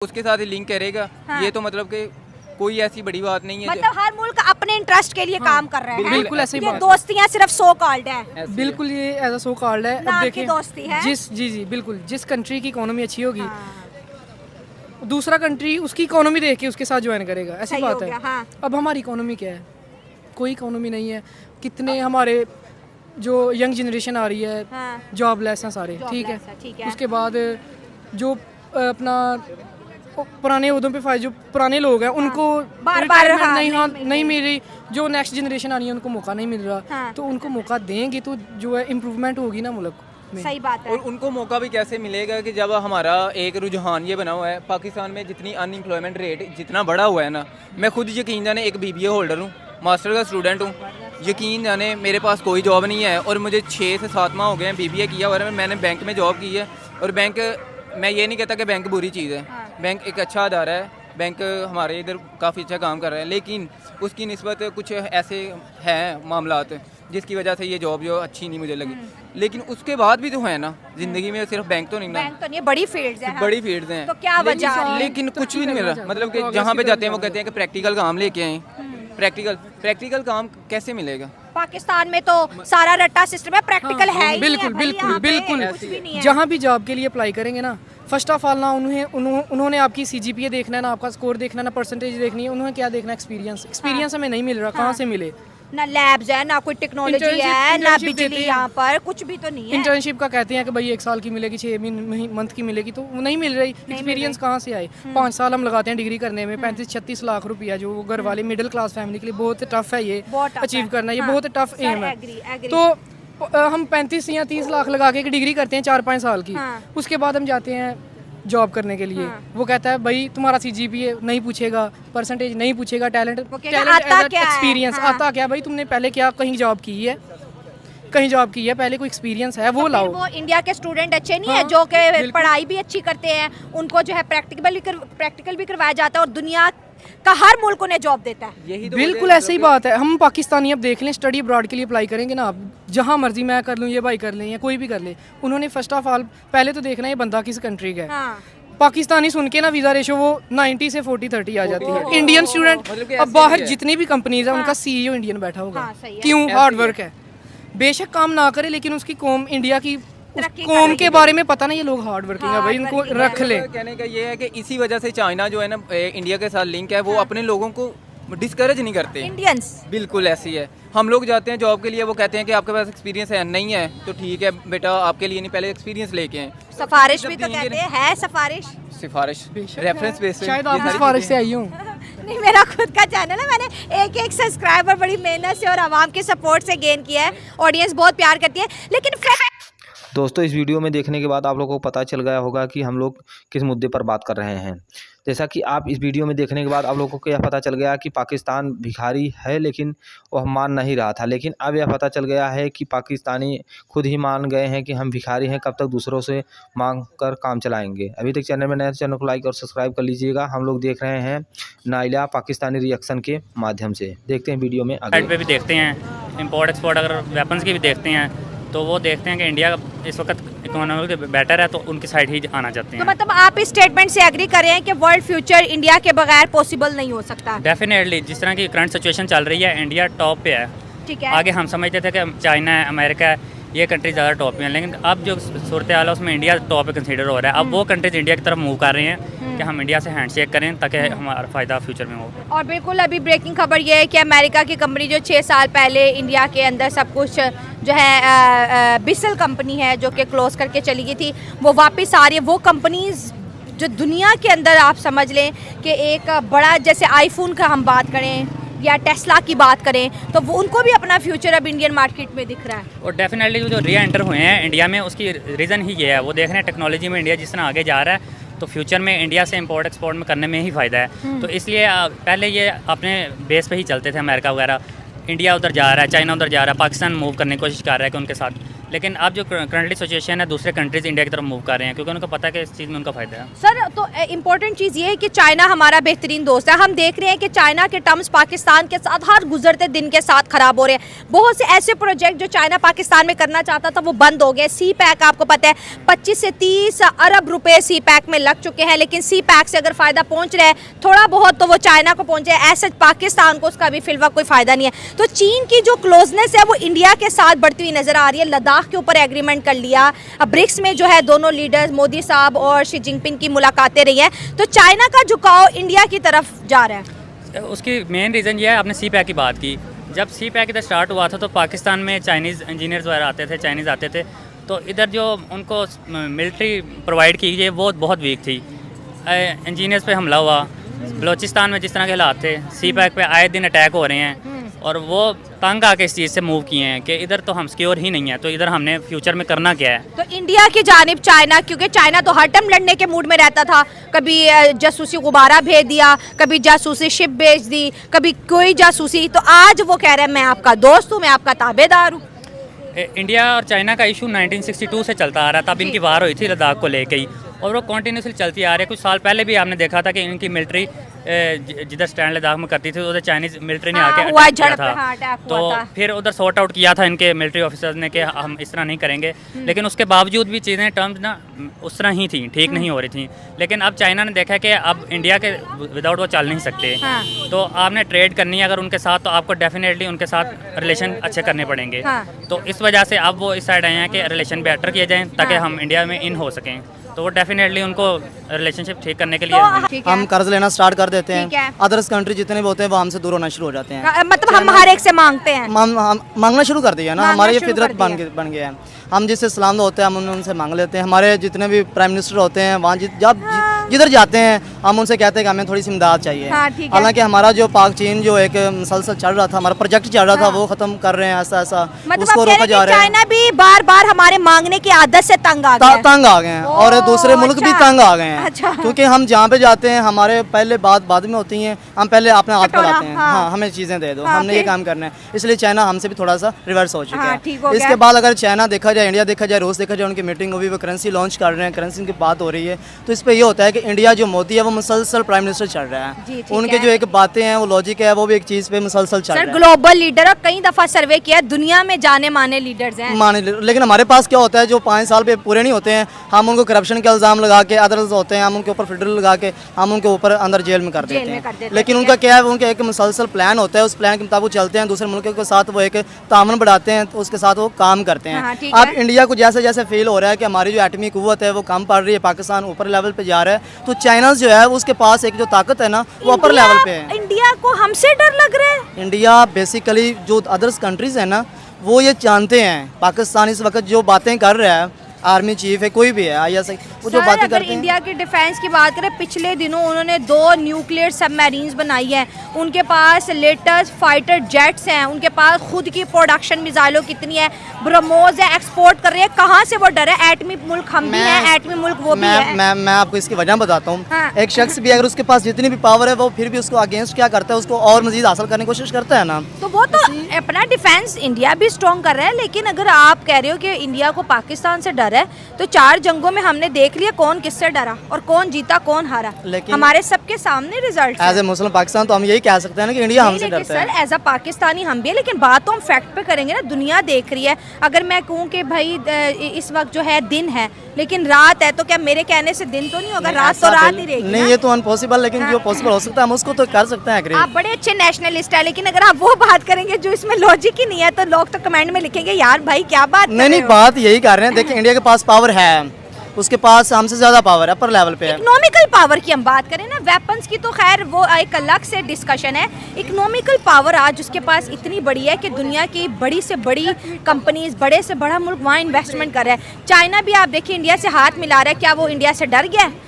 उसके साथ ही लिंक करेगा। हाँ। ये तो मतलब कि कोई ऐसी बड़ी बात नहीं है, मतलब हर मुल्क अपने इंटरेस्ट के लिए काम कर रहा है। बिल्कुल ऐसी बात। दोस्तियां सिर्फ सो कॉल्ड है। बिल्कुल ये एज अ सो कॉल्ड है। अब देखिए दोस्ती है। जी बिल्कुल, जिस कंट्री की इकोनॉमी अच्छी होगी दूसरा कंट्री उसकी इकोनॉमी देख के उसके साथ ज्वाइन करेगा, ऐसी बात है। हाँ। अब हमारी इकोनॉमी क्या है? कोई इकोनॉमी नहीं है। कितने हमारे जो यंग जनरेशन आ रही है जॉबलेस हैं सारे, ठीक है। उसके बाद जो अपना पुराने उहदों पे फायदे, जो पुराने लोग हैं उनको बार नहीं मिल रही, जो नेक्स्ट जनरेशन आ रही है उनको मौका नहीं मिल रहा। तो उनको मौका देंगे तो जो है इम्प्रूवमेंट होगी ना मुल्क में। सही बात है। और उनको मौका भी कैसे मिलेगा कि जब हमारा एक रुझान ये बना हुआ है पाकिस्तान में, जितनी अनएम्प्लॉयमेंट रेट जितना बढ़ा हुआ है ना, मैं खुद यकीन जाने एक BBA होल्डर हूँ, मास्टर का स्टूडेंट हूँ, यकीन जाने मेरे पास कोई जॉब नहीं है और मुझे 6 से 7 माह हो गए हैं BBA किया और मैंने बैंक में जॉब की है। और बैंक, मैं ये नहीं कहता कि बैंक बुरी चीज़ है, बैंक एक अच्छा अदारा है, बैंक हमारे इधर काफ़ी अच्छा काम कर रहा है, लेकिन उसकी निस्बत कुछ ऐसे हैं मामलात जिसकी वजह से ये जॉब जो अच्छी नहीं मुझे लगी। लेकिन उसके बाद भी तो है ना ज़िंदगी में, सिर्फ बैंक तो नहीं ना, बैंक तो नहीं, बड़ी फील्ड्स हैं। बड़ी फील्ड्स हैं, तो क्या वजह? लेकिन कुछ भी नहीं मिल रहा। मतलब कि जहाँ पे जाते हैं वो कहते हैं कि प्रैक्टिकल काम लेके आए। प्रैक्टिकल काम कैसे मिलेगा? पाकिस्तान में तो सारा रट्टा सिस्टम है, प्रैक्टिकल है ही बिल्कुल नहीं है भाई, बिल्कुल कुछ भी नहीं है। जहाँ भी जॉब के लिए अप्लाई करेंगे ना, फर्स्ट ऑफ ऑल ना उन्होंने आपकी CGPA देखना है ना, आपका स्कोर देखना है ना, परसेंटेज देखनी है। उन्होंने क्या देखना है? एक्सपीरियंस हमें नहीं मिल रहा। कहाँ से मिले? ना लैब्स है, ना कोई टेक्नोलॉजी है, ना बिजली, यहाँ पर कुछ भी तो नहीं है। इंटर्नशिप का कहते हैं कि भाई 1 साल की मिलेगी, 6 मंथ की मिलेगी, तो वो नहीं मिल रही। एक्सपीरियंस कहाँ से आए? 5 साल हम लगाते हैं डिग्री करने में, 35-36 लाख रुपया, जो घर वाले मिडिल क्लास फैमिली के लिए बहुत टफ है ये अचीव करना, ये बहुत टफ एम है। तो हम 35 या 30 लाख लगा के डिग्री करते हैं 4-5 साल की। उसके बाद हम जाते हैं जॉब करने के लिए। वो कहता है भाई तुम्हारा CGPA नहीं पूछेगा, परसेंटेज नहीं पूछेगा, टैलेंट एक्सपीरियंस आता क्या? भाई तुमने पहले क्या कहीं जॉब की है, पहले कोई एक्सपीरियंस है वो लाओ। वो इंडिया के स्टूडेंट अच्छे नहीं है जो कि पढ़ाई भी अच्छी करते हैं, उनको जो है प्रैक्टिकल भी करवाया जाता है और दुनिया का हर मुल्क उन्हें जॉब देता है। यही तो बिल्कुल ऐसे ही बात है। हम पाकिस्तानी अब देख लें, स्टडी अब्रॉड के लिए अप्लाई करेंगे ना, आप जहाँ मर्जी, मैं कर लूँ, ये भाई कर लें, या कोई भी कर ले, उन्होंने फर्स्ट ऑफ ऑल पहले तो देखना है ये बंदा किस कंट्री का है। पाकिस्तानी सुन के ना वीज़ा रेशो वो 90 से 40-30 आ जाती है। इंडियन स्टूडेंट अब बाहर जितनी भी कंपनीज है उनका CEO इंडियन बैठा होगा। क्यों? हार्ड वर्क है, बेशक काम ना करे लेकिन उसकी कौम, इंडिया की कौम के बारे में पता नहीं, ये लोग हार्ड वर्किंग है भाई, इनको रख ले। कहने का ये है कि इसी वजह से चाइना जो है ना इंडिया के साथ लिंक है, वो अपने लोगों को डिस्करेज नहीं करते इंडियंस। बिल्कुल ऐसी है। हम लोग जाते हैं जॉब के लिए, वो कहते हैं कि आपके पास एक्सपीरियंस है, नहीं है तो ठीक है बेटा, आपके लिए नहीं, पहले एक्सपीरियंस लेके आए। सिफारिश भी तो कहते हैं, सिफारिश रेफरेंस बेस पे। शायद आप सिफारिश से आई हूँ। नहीं, मेरा खुद का चैनल है, मैंने एक सब्सक्राइबर बड़ी मेहनत से और आवाम के सपोर्ट से गेन किया है, ऑडियंस बहुत प्यार करती है। लेकिन दोस्तों इस वीडियो में देखने के बाद आप लोगों को पता चल गया होगा कि हम लोग किस मुद्दे पर बात कर रहे हैं। जैसा कि आप इस वीडियो में देखने के बाद आप लोगों को यह पता चल गया कि पाकिस्तान भिखारी है, लेकिन वह मान नहीं रहा था। लेकिन अब यह पता चल गया है कि पाकिस्तानी खुद ही मान गए हैं कि हम भिखारी हैं, कब तक दूसरों से मांग कर काम चलाएंगे। अभी तक चैनल में नए, चैनल को लाइक और सब्सक्राइब कर लीजिएगा। हम लोग देख रहे हैं नाइला पाकिस्तानी रिएक्शन के माध्यम से। देखते हैं वीडियो में आगे। पे भी देखते हैं, इम्पोर्ट एक्सपोर्ट अगर वेपन्स की भी देखते हैं तो वो देखते हैं कि इंडिया इस वक्त इकोनॉमिक बेटर है, तो उनकी साइड ही आना चाहते हैं। तो मतलब आप इस स्टेटमेंट से एग्री कर रहे हैं कि वर्ल्ड फ्यूचर इंडिया के बगैर पॉसिबल नहीं हो सकता? डेफिनेटली, जिस तरह की करंट सिचुएशन चल रही है, इंडिया टॉप पे है। ठीक है। आगे हम समझते थे कि चाइना है, अमेरिका है, ये कंट्री ज़्यादा टॉप पे हैं, लेकिन अब जो सूरत हाल है उसमें इंडिया टॉप पे कंसीडर हो रहा है। अब वो कंट्रीज इंडिया की तरफ मूव कर रहे हैं कि हम इंडिया से हैंडशेक करें ताकि हमारा फ़ायदा फ्यूचर में हो। और बिल्कुल अभी ब्रेकिंग खबर ये है कि अमेरिका की कंपनी जो 6 साल पहले इंडिया के अंदर सब कुछ जो है बिसल कंपनी है जो कि क्लोज करके चली गई थी, वो वापस आ रही है। वो कंपनीज जो दुनिया के अंदर आप समझ लें कि एक बड़ा, जैसे आईफोन का हम बात करें या टेस्ला की बात करें, तो वो उनको भी अपना फ्यूचर अब इंडियन मार्केट में दिख रहा है। और डेफिनेटली जो री एंटर हुए हैं इंडिया में, उसकी रीज़न ही ये है। वो देख रहे हैं टेक्नोलॉजी में इंडिया जिस तरह आगे जा रहा है, तो फ्यूचर में इंडिया से इंपोर्ट एक्सपोर्ट में करने में ही फ़ायदा है। तो इसलिए पहले ये अपने बेस पे ही चलते थे, अमेरिका वगैरह, इंडिया उधर जा रहा है, चाइना उधर जा रहा है, पाकिस्तान मूव करने की कोशिश कर रहा है कि उनके साथ लेकिन अब जो करंटली सिचुएशन है दूसरे कंट्रीज इंडिया की तरफ मूव कर रहे हैं क्योंकि उनको पता है कि इस चीज़ में उनका फ़ायदा है। सर तो इम्पोर्टेंट चीज़ ये है कि चाइना हमारा बेहतरीन दोस्त है। हम देख रहे हैं कि चाइना के टर्म्स पाकिस्तान के साथ हर गुजरते दिन के साथ ख़राब हो रहे हैं। बहुत से ऐसे प्रोजेक्ट जो चाइना पाकिस्तान में करना चाहता था वो बंद हो गए। सी पैक आपको पता है 25 से 30 अरब रुपए सी पैक में लग चुके हैं, लेकिन सी पैक से अगर फ़ायदा पहुँच रहा है थोड़ा बहुत तो वो चाइना को पहुँचे, ऐसे पाकिस्तान को उसका भी फिलहाल कोई फ़ायदा नहीं है। तो चीन की जो क्लोजनेस है वो इंडिया के साथ बढ़ती हुई नज़र आ रही है। लद्दाख के ऊपर एग्रीमेंट कर लिया, अब ब्रिक्स में जो है दोनों लीडर्स मोदी साहब और शी जिनपिंग की मुलाकातें रही हैं, तो चाइना का झुकाव इंडिया की तरफ जा रहा है। उसकी मेन रीज़न ये है, आपने सी पैक की बात की, जब सी पैक इधर स्टार्ट हुआ था तो पाकिस्तान में चाइनीज़ इंजीनियर्स वगैरह आते थे, चाइनीज़ आते थे, तो इधर जो उनको मिलिट्री प्रोवाइड की गई वो बहुत वीक थी। इंजीनियर्स पे हमला हुआ, बलूचिस्तान में जिस तरह के हालात थे, सी पैक पे आए दिन अटैक हो रहे हैं और वो तंग आके इस चीज़ से मूव किए हैं कि इधर तो हम सिक्योर ही नहीं है, तो इधर हमने फ्यूचर में करना क्या है। तो इंडिया की जानिब चाइना, क्योंकि चाइना तो हर टाइम लड़ने के मूड में रहता था, कभी जासूसी गुब्बारा भेज दिया, कभी जासूसी शिप भेज दी, कभी कोई जासूसी, तो आज वो कह रहे हैं मैं आपका दोस्त हूँ, मैं आपका ताबेदार हूँ। इंडिया और चाइना का इशू 1962 से चलता आ रहा था, तब इनकी वार हुई थी लद्दाख को लेके ही, और वो कंटिन्यूसली चलती आ रही है। कुछ साल पहले भी आपने देखा था कि इनकी मिलिट्री जिधर स्टैंड लद्दाख में करती थी उधर चाइनीज मिलिट्री ने आके अटैक किया था, तो फिर उधर सॉर्ट आउट किया था इनके मिलिट्री ऑफिसर्स ने कि हम इस तरह नहीं करेंगे, लेकिन उसके बावजूद भी चीज़ें टर्म्स ना उस तरह ही थी, ठीक नहीं हो रही थी। लेकिन अब चाइना ने देखा कि अब इंडिया के विदाउट वो चल नहीं सकते, तो आपने ट्रेड करनी है अगर उनके साथ, तो आपको डेफिनेटली उनके साथ रिलेशन अच्छे करने पड़ेंगे। तो इस वजह से अब वो इस साइड आए हैं कि रिलेशन बेटर किए जाएँ ताकि हम इंडिया में इन हो सकें, तो वो डेफिनेटली उनको रिलेशनशिप ठीक करने के लिए हम कर्ज लेना स्टार्ट कर देते हैं। अदर्स कंट्री जितने भी होते हैं वो हमसे दूर होना शुरू हो जाते हैं, मतलब हम हर एक से मांगते हैं, मांगना शुरू कर दिया ना, हमारी ये फितरत बन गया है। हम जिससे सलाम होते हैं हम उनसे मांग लेते हैं। हमारे जितने भी प्राइम मिनिस्टर होते हैं वहाँ जब जिधर जाते हैं हम उनसे कहते हैं कि हमें थोड़ी सी इमदाद चाहिए। हालांकि हमारा जो पाक चीन जो एक मुसलसल चल रहा था, हमारा प्रोजेक्ट चल रहा था, वो खत्म कर रहे हैं ऐसा ऐसा, उसको रोका जा रहा है। चाइना भी बार बार हमारे मांगने की आदत से तंग आ गए हैं और दूसरे मुल्क भी तंग आ गए हैं, क्योंकि हम जहाँ पे जाते हैं हमारे पहले बात बाद में होती है, हम पहले अपने हाथ पर आते हैं, हाँ हमें चीज़ें दे दो, हमने ये काम करना है, इसलिए चाइना हमसे भी थोड़ा सा रिवर्स हो चुका है। इसके बाद अगर चाइना देखा जाए, इंडिया देखा जाए, रूस देखा जाए, उनकी मीटिंग हुई, वो करेंसी लॉन्च कर रहे हैं, करेंसी की बात हो रही है, तो इस पर ये होता है कि इंडिया जो मोदी है वो मुसलसल प्राइम मिनिस्टर चल रहा है, उनके जो एक बातें हैं वो लॉजिक है वो भी एक चीज़ पे मुसलसल चल रहा है। ग्लोबल लीडर, कई दफ़ा सर्वे किया, दुनिया में जाने माने लीडर्स हैं, लेकिन हमारे पास क्या होता है, जो 5 साल पे पूरे नहीं होते हैं हम उनको करप्शन के इल्ज़ाम लगा के, अदर्स होते हैं हम उनके ऊपर फेडरल लगा के हम उनके ऊपर अंदर जेल में कर देते हैं। लेकिन उनका क्या है, उनका एक मुसलसल प्लान होता है, उस प्लान के मुताबिक चलते हैं, दूसरे मुल्कों के साथ वो एक तामन बढ़ाते हैं, तो उसके साथ वो काम करते हैं। अब इंडिया को जैसे जैसे फील हो रहा है कि हमारी जो एटमी कुव्वत है वो कम पड़ रही है, पाकिस्तान ऊपर लेवल पे जा रहा है, तो चाइना जो है उसके पास एक जो ताकत है ना वो अपर लेवल पे है। इंडिया को हमसे डर लग रहा है। इंडिया बेसिकली जो अदर्स कंट्रीज है ना वो ये जानते हैं पाकिस्तान इस वक्त जो बातें कर रहा है, आर्मी चीफ है कोई भी है ISI, वो जो बातें करते हैं। इंडिया के डिफेंस की बात करें, पिछले दिनों उन्होंने 2 न्यूक्लियर सबमरीन्स बनाई हैं, उनके पास लेटेस्ट फाइटर जेट्स हैं, उनके पास खुद की प्रोडक्शन मिसाइलों कितनी है, ब्रह्मोस है, एक्सपोर्ट कर रहे हैं, कहाँ से वो डर है? एटमी मुल्क हम भी हैं, एटमी मुल्क वो भी है। मैं आपको इसकी वजह बताता हूँ। एक शख्स भी अगर उसके पास जितनी भी पावर है वो फिर भी उसको अगेंस्ट क्या करता है, उसको और मजीद हासिल करने की कोशिश करता है ना, तो वो तो अपना डिफेंस इंडिया भी स्ट्रॉन्ग कर रहा है। लेकिन अगर आप कह रहे हो कि इंडिया को पाकिस्तान से डर है, तो 4 जंगों में हमने देख लिया कौन किससे डरा और कौन जीता कौन हारा, लेकिन हमारे सबके सामने रिजल्ट। एज ए मुस्लिम पाकिस्तान तो हम यही कह सकते हैं ना कि इंडिया हमसे डरता है। एज अ पाकिस्तानी हम भी है, लेकिन बात तो हम फैक्ट पे करेंगे ना, दुनिया देख रही है। अगर मैं कहूँ कि भाई इस वक्त जो है दिन है लेकिन रात है, तो क्या मेरे कहने से दिन तो नहीं होगा? रात तो रात ही रहेगी। नहीं, ये तो अनपॉसिबल, लेकिन जो पॉसिबल हो सकता है हम उसको तो कर सकते हैं। आप बड़े अच्छे नेशनलिस्ट है, लेकिन अगर आप वो बात करेंगे जो इसमें लॉजिक ही नहीं है, तो लोग तो कमेंट में लिखेंगे यार भाई क्या बात। नहीं, बात यही कर रहे हैं। देखिए इंडिया के पास पावर है, उसके पास हमसे ज्यादा पावर है, अपर लेवल पे है। इकोनॉमिकल पावर की हम बात करें ना, वेपन्स की तो खैर वो एक अलग से डिस्कशन है। इकोनॉमिकल पावर आज उसके पास इतनी बड़ी है कि दुनिया की बड़ी से बड़ी कंपनीज, बड़े से बड़ा मुल्क वहाँ इन्वेस्टमेंट कर रहा है। चाइना भी आप देखिए इंडिया से हाथ मिला रहा है, क्या वो इंडिया से डर गया है?